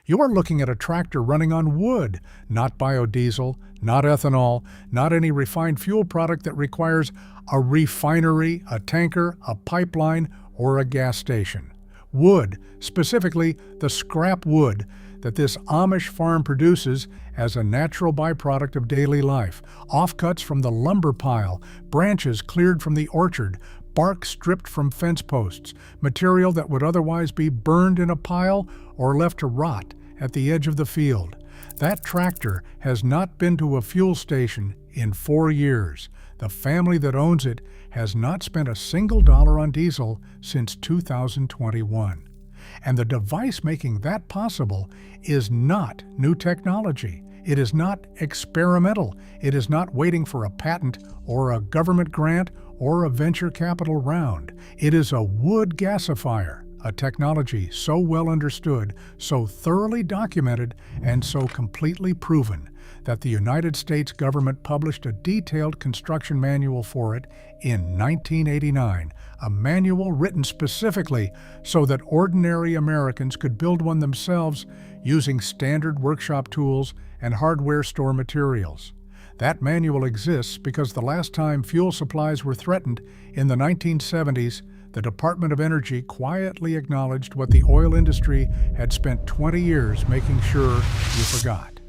You are looking at a tractor running on wood, not biodiesel, not ethanol, not any refined fuel product that requires a refinery, a tanker, a pipeline, or a gas station. Wood, specifically the scrap wood that this Amish farm produces as a natural byproduct of daily life, offcuts from the lumber pile, branches cleared from the orchard, bark stripped from fence posts, material that would otherwise be burned in a pile or left to rot at the edge of the field. That tractor has not been to a fuel station in 4 years. The family that owns it has not spent a single dollar on diesel since 2021. And the device making that possible is not new technology. It is not experimental. It is not waiting for a patent or a government grant or a venture capital round. It is a wood gasifier, a technology so well understood, so thoroughly documented, and so completely proven that the United States government published a detailed construction manual for it in 1989, a manual written specifically so that ordinary Americans could build one themselves using standard workshop tools and hardware store materials. That manual exists because the last time fuel supplies were threatened in the 1970s, the Department of Energy quietly acknowledged what the oil industry had spent 20 years making sure you forgot.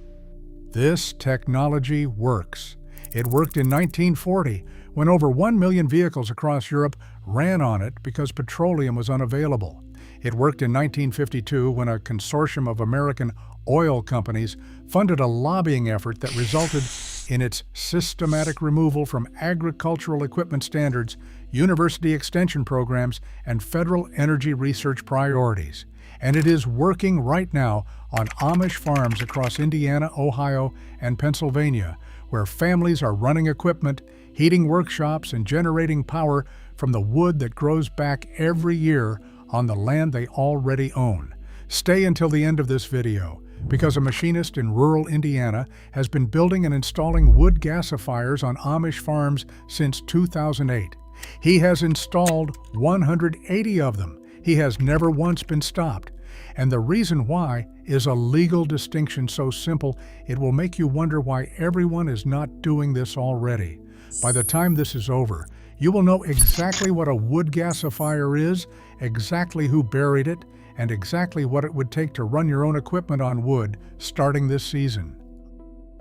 This technology works. It worked in 1940 when over 1 million vehicles across Europe ran on it because petroleum was unavailable. It worked in 1952 when a consortium of American oil companies funded a lobbying effort that resulted in its systematic removal from agricultural equipment standards, university extension programs, and federal energy research priorities. And it is working right now on Amish farms across Indiana, Ohio, and Pennsylvania, where families are running equipment, heating workshops, and generating power from the wood that grows back every year on the land they already own. Stay until the end of this video, because a machinist in rural Indiana has been building and installing wood gasifiers on Amish farms since 2008. He has installed 180 of them. He has never once been stopped. And the reason why is a legal distinction so simple it will make you wonder why everyone is not doing this already. By the time this is over, you will know exactly what a wood gasifier is, exactly who buried it, and exactly what it would take to run your own equipment on wood starting this season.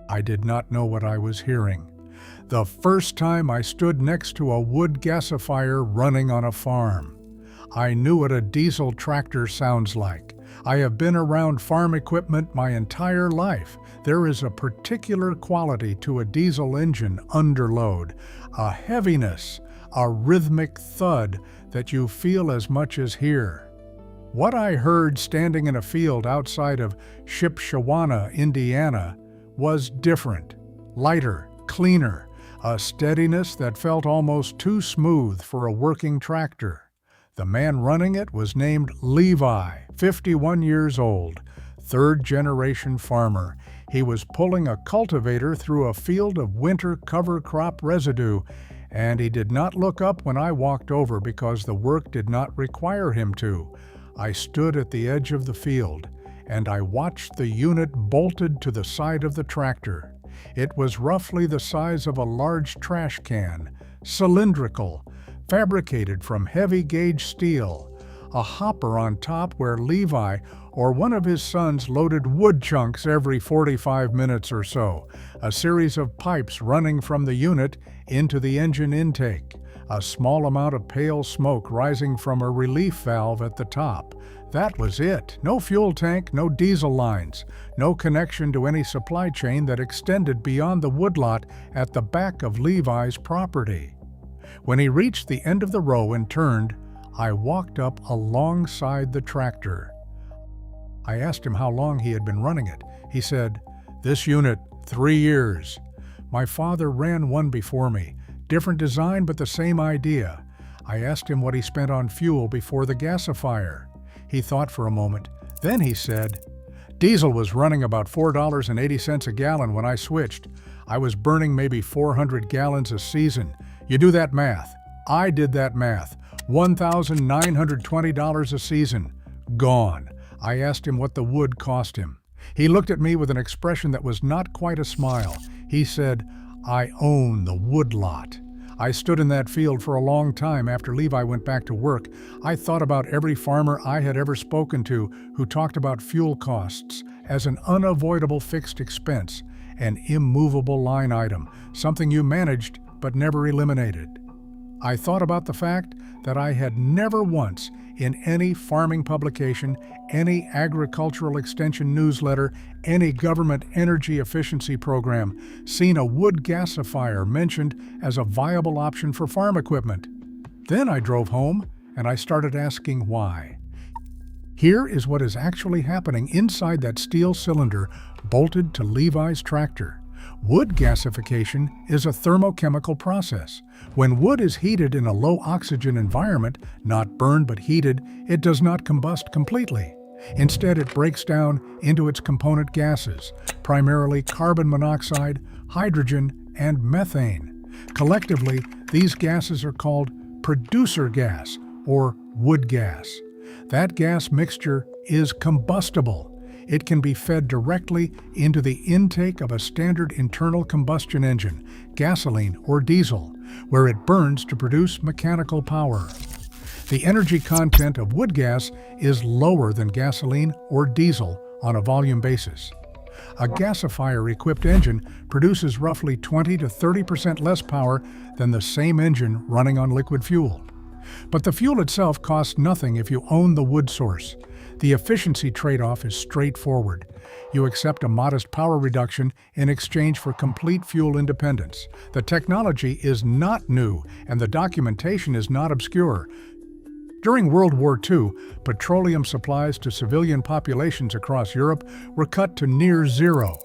I did not know what I was hearing. The first time I stood next to a wood gasifier running on a farm, I knew what a diesel tractor sounds like. I have been around farm equipment my entire life. There is a particular quality to a diesel engine underload, a heaviness, a rhythmic thud that you feel as much as hear. What I heard standing in a field outside of Shipshewana, Indiana, was different, lighter, cleaner, a steadiness that felt almost too smooth for a working tractor. The man running it was named Levi, 51 years old, third-generation farmer. He was pulling a cultivator through a field of winter cover crop residue, and he did not look up when I walked over because the work did not require him to. I stood at the edge of the field, and I watched the unit bolted to the side of the tractor. It was roughly the size of a large trash can, cylindrical, fabricated from heavy-gauge steel, a hopper on top where Levi or one of his sons loaded wood chunks every 45 minutes or so, a series of pipes running from the unit into the engine intake, a small amount of pale smoke rising from a relief valve at the top. That was it. No fuel tank, no diesel lines, no connection to any supply chain that extended beyond the woodlot at the back of Levi's property. When he reached the end of the row and turned, I walked up alongside the tractor. I asked him how long he had been running it. He said, "This unit, 3 years. My father ran one before me. Different design, but the same idea." I asked him what he spent on fuel before the gasifier. He thought for a moment. Then he said, "Diesel was running about $4.80 a gallon when I switched. I was burning maybe 400 gallons a season. You do that math. I did that math. $1,920 a season. Gone. I asked him what the wood cost him. He looked at me with an expression that was not quite a smile. He said, "I own the wood lot." I stood in that field for a long time after Levi went back to work. I thought about every farmer I had ever spoken to who talked about fuel costs as an unavoidable fixed expense, an immovable line item, something you managed but never eliminated. I thought about the fact that I had never once, in any farming publication, any agricultural extension newsletter, any government energy efficiency program, seen a wood gasifier mentioned as a viable option for farm equipment. Then I drove home and I started asking why. Here is what is actually happening inside that steel cylinder bolted to Levi's tractor. Wood gasification is a thermochemical process. When wood is heated in a low oxygen environment, not burned but heated, it does not combust completely. Instead, it breaks down into its component gases, primarily carbon monoxide, hydrogen, and methane. Collectively, these gases are called producer gas or wood gas. That gas mixture is combustible. It can be fed directly into the intake of a standard internal combustion engine, gasoline or diesel, where it burns to produce mechanical power. The energy content of wood gas is lower than gasoline or diesel on a volume basis. A gasifier-equipped engine produces roughly 20 to 30% less power than the same engine running on liquid fuel. But the fuel itself costs nothing if you own the wood source. The efficiency trade-off is straightforward. You accept a modest power reduction in exchange for complete fuel independence. The technology is not new, and the documentation is not obscure. During World War II, petroleum supplies to civilian populations across Europe were cut to near zero.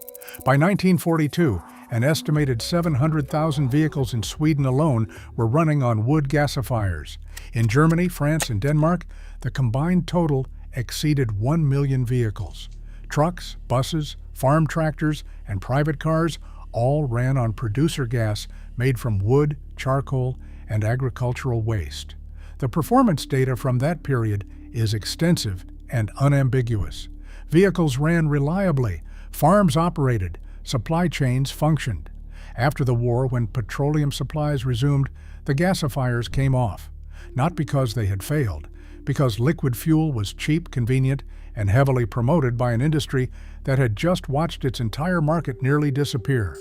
By 1942, an estimated 700,000 vehicles in Sweden alone were running on wood gasifiers. In Germany, France, and Denmark, the combined total exceeded 1 million vehicles. Trucks, buses, farm tractors, and private cars all ran on producer gas made from wood, charcoal, and agricultural waste. The performance data from that period is extensive and unambiguous. Vehicles ran reliably, farms operated, supply chains functioned. After the war, when petroleum supplies resumed, the gasifiers came off, not because they had failed, because liquid fuel was cheap, convenient, and heavily promoted by an industry that had just watched its entire market nearly disappear.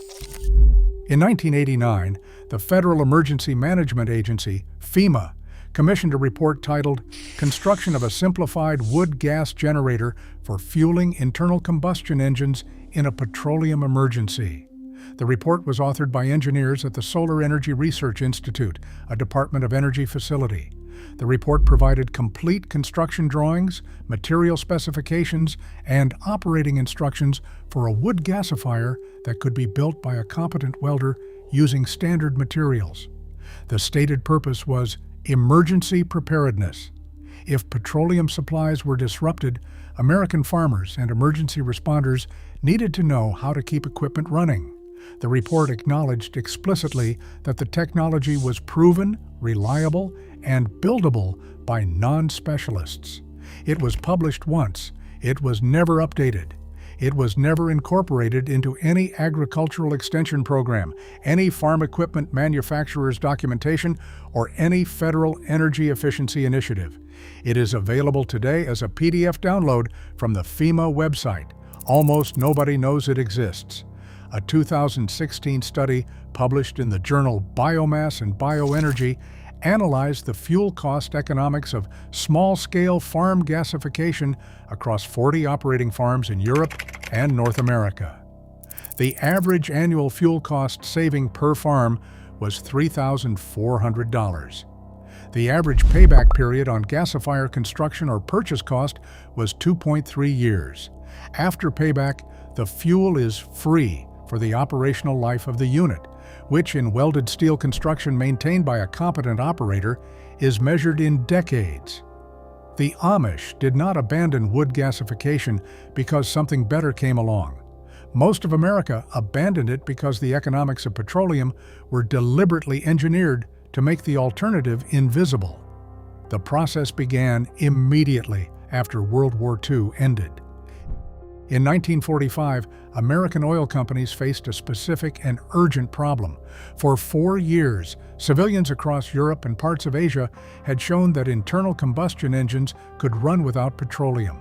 In 1989, the Federal Emergency Management Agency, FEMA, commissioned a report titled Construction of a Simplified Wood Gas Generator for Fueling Internal Combustion Engines in a Petroleum Emergency. The report was authored by engineers at the Solar Energy Research Institute, a Department of Energy facility. The report provided complete construction drawings, material specifications, and operating instructions for a wood gasifier that could be built by a competent welder using standard materials. The stated purpose was emergency preparedness. If petroleum supplies were disrupted, American farmers and emergency responders needed to know how to keep equipment running. The report acknowledged explicitly that the technology was proven, reliable, and buildable by non-specialists. It was published once. It was never updated. It was never incorporated into any agricultural extension program, any farm equipment manufacturer's documentation, or any federal energy efficiency initiative. It is available today as a PDF download from the FEMA website. Almost nobody knows it exists. A 2016 study published in the journal Biomass and Bioenergy analyzed the fuel cost economics of small-scale farm gasification across 40 operating farms in Europe and North America. The average annual fuel cost saving per farm was $3,400. The average payback period on gasifier construction or purchase cost was 2.3 years. After payback, the fuel is free for the operational life of the unit, which in welded steel construction maintained by a competent operator is measured in decades. The Amish did not abandon wood gasification because something better came along. Most of America abandoned it because the economics of petroleum were deliberately engineered to make the alternative invisible. The process began immediately after World War II ended. In 1945, American oil companies faced a specific and urgent problem. For 4 years, civilians across Europe and parts of Asia had shown that internal combustion engines could run without petroleum.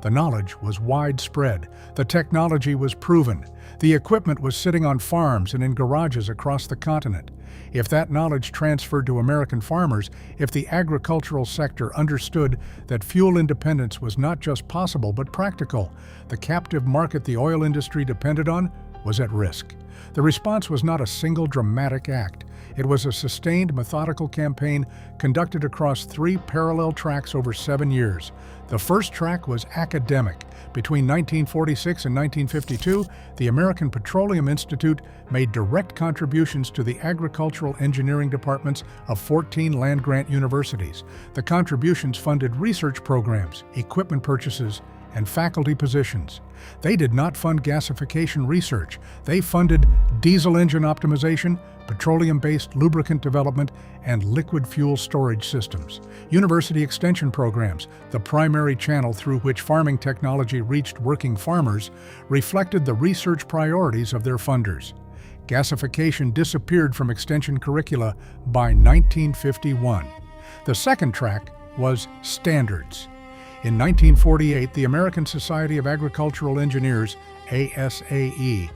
The knowledge was widespread, the technology was proven, the equipment was sitting on farms and in garages across the continent. If that knowledge transferred to American farmers, if the agricultural sector understood that fuel independence was not just possible but practical, the captive market the oil industry depended on was at risk. The response was not a single dramatic act. It was a sustained, methodical campaign conducted across 3 parallel tracks over 7 years. The first track was academic. Between 1946 and 1952, the American Petroleum Institute made direct contributions to the agricultural engineering departments of 14 land-grant universities. The contributions funded research programs, equipment purchases, and faculty positions. They did not fund gasification research. They funded diesel engine optimization, petroleum-based lubricant development, and liquid fuel storage systems. University extension programs, the primary channel through which farming technology reached working farmers, reflected the research priorities of their funders. Gasification disappeared from extension curricula by 1951. The second track was standards. In 1948, the American Society of Agricultural Engineers, ASAE,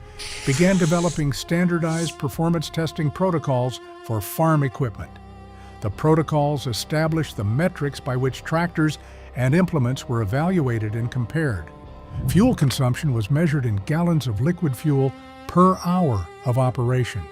began developing standardized performance testing protocols for farm equipment. The protocols established the metrics by which tractors and implements were evaluated and compared. Fuel consumption was measured in gallons of liquid fuel per hour of operation.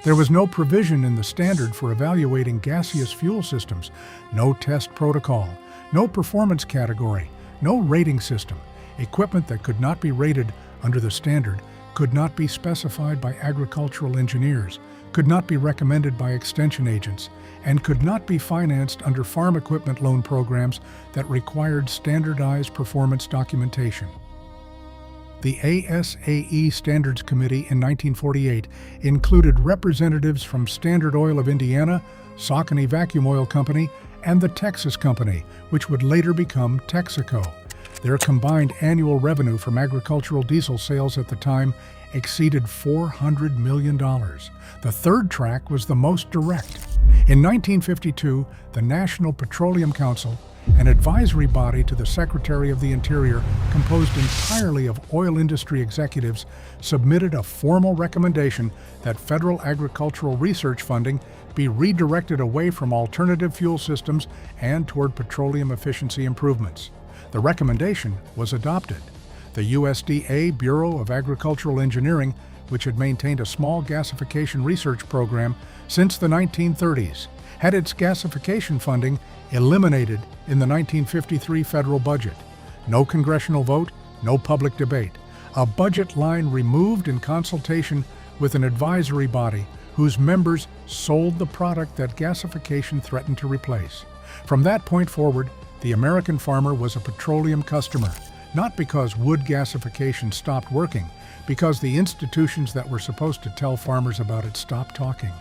There was no provision in the standard for evaluating gaseous fuel systems, no test protocol, no performance category, no rating system. Equipment that could not be rated under the standard could not be specified by agricultural engineers, could not be recommended by extension agents, and could not be financed under farm equipment loan programs that required standardized performance documentation. The ASAE Standards Committee in 1948 included representatives from Standard Oil of Indiana, Saucony Vacuum Oil Company, and the Texas Company, which would later become Texaco. Their combined annual revenue from agricultural diesel sales at the time exceeded $400 million. The third track was the most direct. In 1952, the National Petroleum Council, an advisory body to the Secretary of the Interior composed entirely of oil industry executives, submitted a formal recommendation that federal agricultural research funding be redirected away from alternative fuel systems and toward petroleum efficiency improvements. The recommendation was adopted. The USDA Bureau of Agricultural Engineering, which had maintained a small gasification research program since the 1930s, had its gasification funding eliminated in the 1953 federal budget. No congressional vote, no public debate. A budget line removed in consultation with an advisory body whose members sold the product that gasification threatened to replace. From that point forward, the American farmer was a petroleum customer, not because wood gasification stopped working, because the institutions that were supposed to tell farmers about it stopped talking.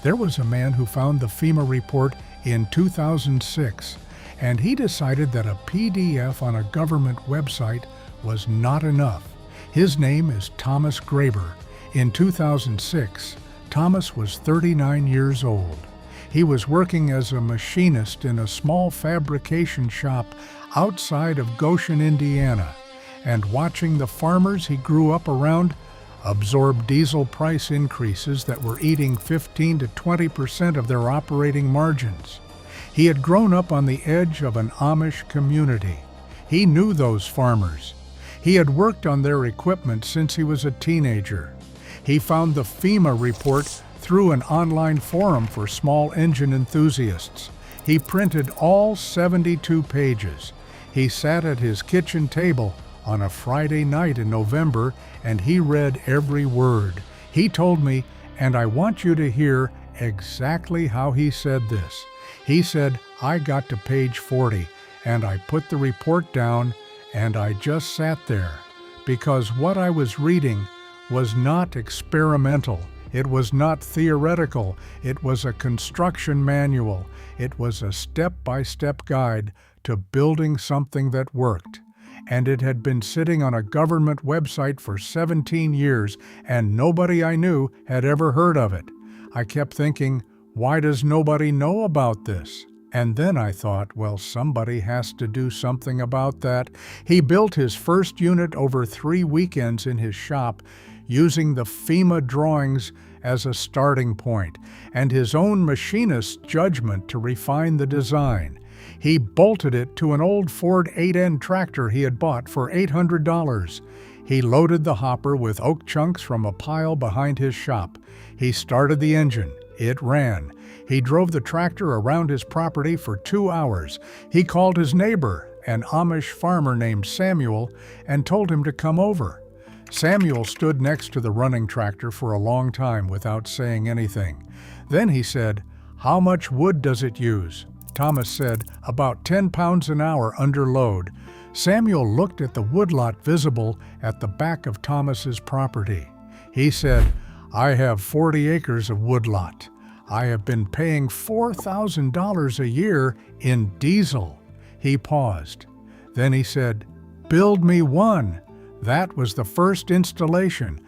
There was a man who found the FEMA report in 2006, and he decided that a PDF on a government website was not enough. His name is Thomas Graber. In 2006, Thomas was 39 years old. He was working as a machinist in a small fabrication shop outside of Goshen, Indiana, and watching the farmers he grew up around absorb diesel price increases that were eating 15 to 20% of their operating margins. He had grown up on the edge of an Amish community. He knew those farmers. He had worked on their equipment since he was a teenager. He found the FEMA report through an online forum for small engine enthusiasts. He printed all 72 pages. He sat at his kitchen table on a Friday night in November, and he read every word. He told me, and I want you to hear exactly how he said this. He said, "I got to page 40, and I put the report down, and I just sat there, because what I was reading was not experimental. It was not theoretical. It was a construction manual. It was a step-by-step guide to building something that worked. And it had been sitting on a government website for 17 years, and nobody I knew had ever heard of it. I kept thinking, why does nobody know about this? And then I thought, well, somebody has to do something about that. He built his first unit over 3 weekends in his shop, using the FEMA drawings as a starting point, and his own machinist's judgment to refine the design. He bolted it to an old Ford 8N tractor he had bought for $800. He loaded the hopper with oak chunks from a pile behind his shop. He started the engine. It ran. He drove the tractor around his property for 2 hours. He called his neighbor, an Amish farmer named Samuel, and told him to come over. Samuel stood next to the running tractor for a long time without saying anything. Then he said, "How much wood does it use?" Thomas said, "About 10 pounds an hour under load." Samuel looked at the woodlot visible at the back of Thomas's property. He said, "I have 40 acres of woodlot. I have been paying $4,000 a year in diesel." He paused. Then he said, "Build me one." That was the first installation.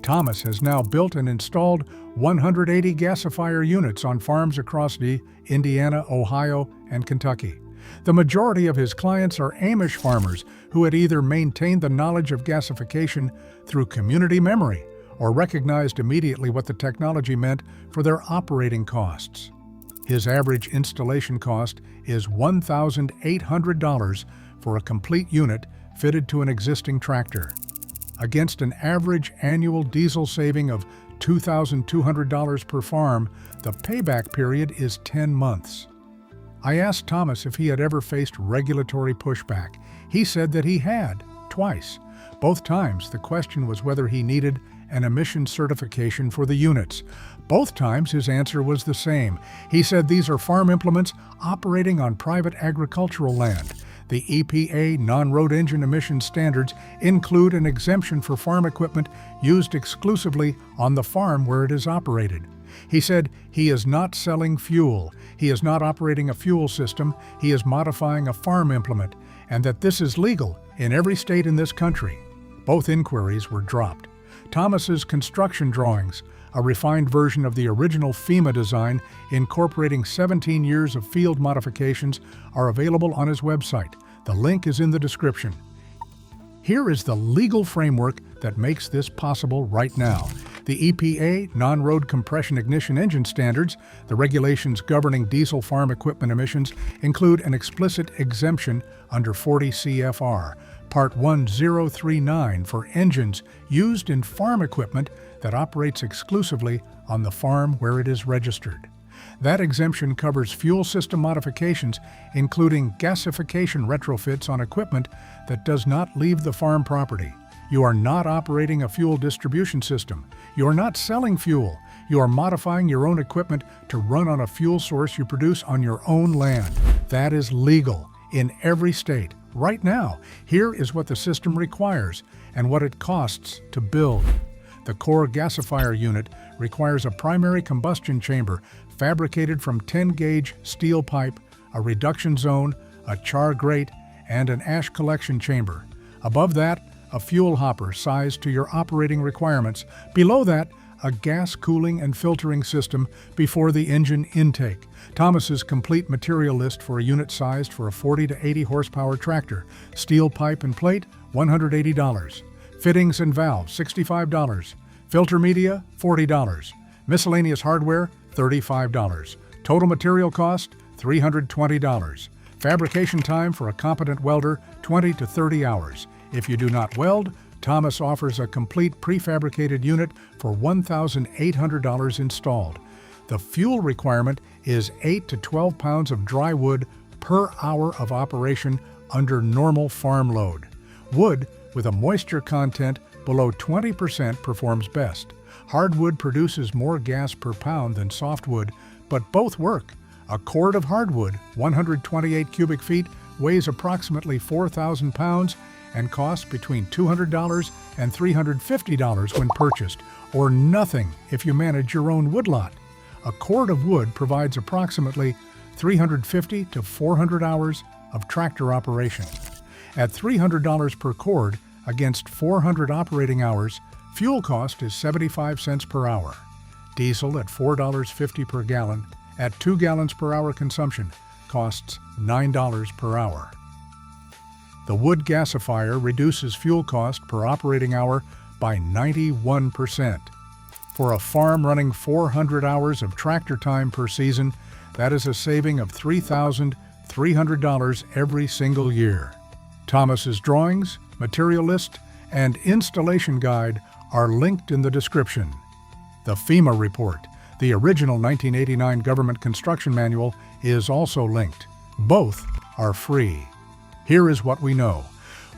Thomas has now built and installed 180 gasifier units on farms across Indiana, Ohio, and Kentucky. The majority of his clients are Amish farmers who had either maintained the knowledge of gasification through community memory or recognized immediately what the technology meant for their operating costs. His average installation cost is $1,800 for a complete unit fitted to an existing tractor. Against an average annual diesel saving of $2,200 per farm, the payback period is 10 months. I asked Thomas if he had ever faced regulatory pushback. He said that he had, twice. Both times, the question was whether he needed an emission certification for the units. Both times, his answer was the same. He said these are farm implements operating on private agricultural land. The EPA non-road engine emission standards include an exemption for farm equipment used exclusively on the farm where it is operated. He said he is not selling fuel, he is not operating a fuel system, he is modifying a farm implement, and that this is legal in every state in this country. Both inquiries were dropped. Thomas's construction drawings, a refined version of the original FEMA design incorporating 17 years of field modifications, are available on his website. The link is in the description. Here is the legal framework that makes this possible right now. The EPA non-road compression ignition engine standards, the regulations governing diesel farm equipment emissions, include an explicit exemption under 40 CFR, Part 1039 for engines used in farm equipment that operates exclusively on the farm where it is registered. That exemption covers fuel system modifications, including gasification retrofits on equipment that does not leave the farm property. You are not operating a fuel distribution system. You are not selling fuel. You are modifying your own equipment to run on a fuel source you produce on your own land. That is legal in every state. Right now, here is what the system requires and what it costs to build. The core gasifier unit requires a primary combustion chamber fabricated from 10-gauge steel pipe, a reduction zone, a char grate, and an ash collection chamber. Above that, a fuel hopper sized to your operating requirements. Below that, a gas cooling and filtering system before the engine intake. Thomas's complete material list for a unit sized for a 40 to 80 horsepower tractor. Steel pipe and plate, $180. Fittings and valves, $65. Filter media, $40. Miscellaneous hardware, $35. Total material cost, $320. Fabrication time for a competent welder, 20 to 30 hours. If you do not weld, Thomas offers a complete prefabricated unit for $1,800 installed. The fuel requirement is 8 to 12 pounds of dry wood per hour of operation under normal farm load. Wood with a moisture content below 20% performs best. Hardwood produces more gas per pound than softwood, but both work. A cord of hardwood, 128 cubic feet, weighs approximately 4,000 pounds and costs between $200 and $350 when purchased, or nothing if you manage your own woodlot. A cord of wood provides approximately 350 to 400 hours of tractor operation. At $300 per cord against 400 operating hours, fuel cost is 75 cents per hour. Diesel at $4.50 per gallon, at 2 gallons per hour consumption, costs $9 per hour. The wood gasifier reduces fuel cost per operating hour by 91%. For a farm running 400 hours of tractor time per season, that is a saving of $3,300 every single year. Thomas's drawings, material list, and installation guide are linked in the description. The FEMA report, the original 1989 government construction manual, is also linked. Both are free. Here is what we know.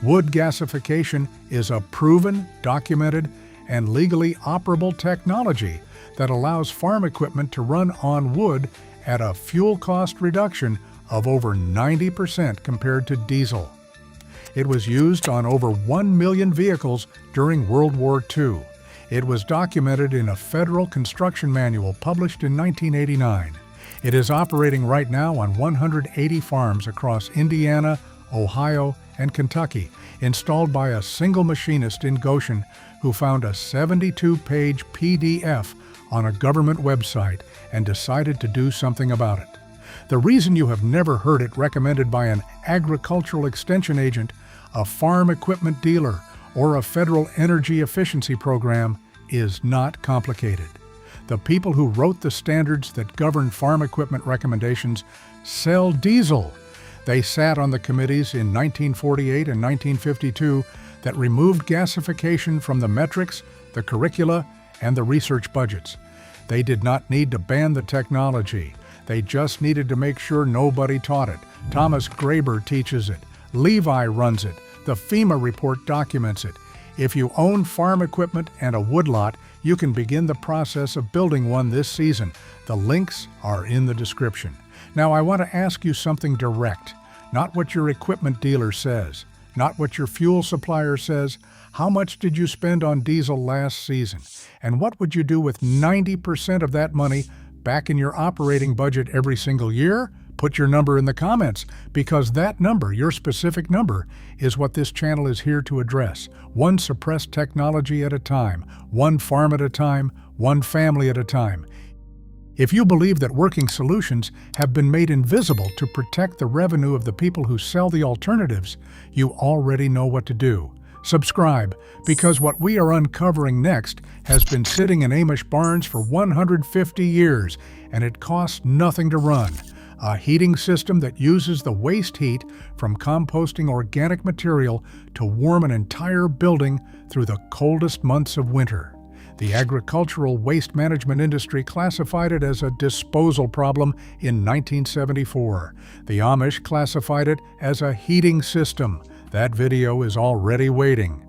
Wood gasification is a proven, documented, and legally operable technology that allows farm equipment to run on wood at a fuel cost reduction of over 90% compared to diesel. It was used on over 1 million vehicles during World War II. It was documented in a federal construction manual published in 1989. It is operating right now on 180 farms across Indiana, Ohio, and Kentucky, installed by a single machinist in Goshen who found a 72-page PDF on a government website and decided to do something about it. The reason you have never heard it recommended by an agricultural extension agent, a farm equipment dealer, or a federal energy efficiency program is not complicated. The people who wrote the standards that govern farm equipment recommendations sell diesel. They sat on the committees in 1948 and 1952 that removed gasification from the metrics, the curricula, and the research budgets. They did not need to ban the technology. They just needed to make sure nobody taught it. Thomas Graeber teaches it. Levi runs it. The FEMA report documents it. If you own farm equipment and a woodlot, you can begin the process of building one this season. The links are in the description. Now I want to ask you something direct, not what your equipment dealer says, not what your fuel supplier says. How much did you spend on diesel last season? And what would you do with 90% of that money back in your operating budget every single year? Put your number in the comments, because that number, your specific number, is what this channel is here to address. One suppressed technology at a time, one farm at a time, one family at a time. If you believe that working solutions have been made invisible to protect the revenue of the people who sell the alternatives, you already know what to do. Subscribe, because what we are uncovering next has been sitting in Amish barns for 150 years, and it costs nothing to run. A heating system that uses the waste heat from composting organic material to warm an entire building through the coldest months of winter. The agricultural waste management industry classified it as a disposal problem in 1974. The Amish classified it as a heating system. That video is already waiting.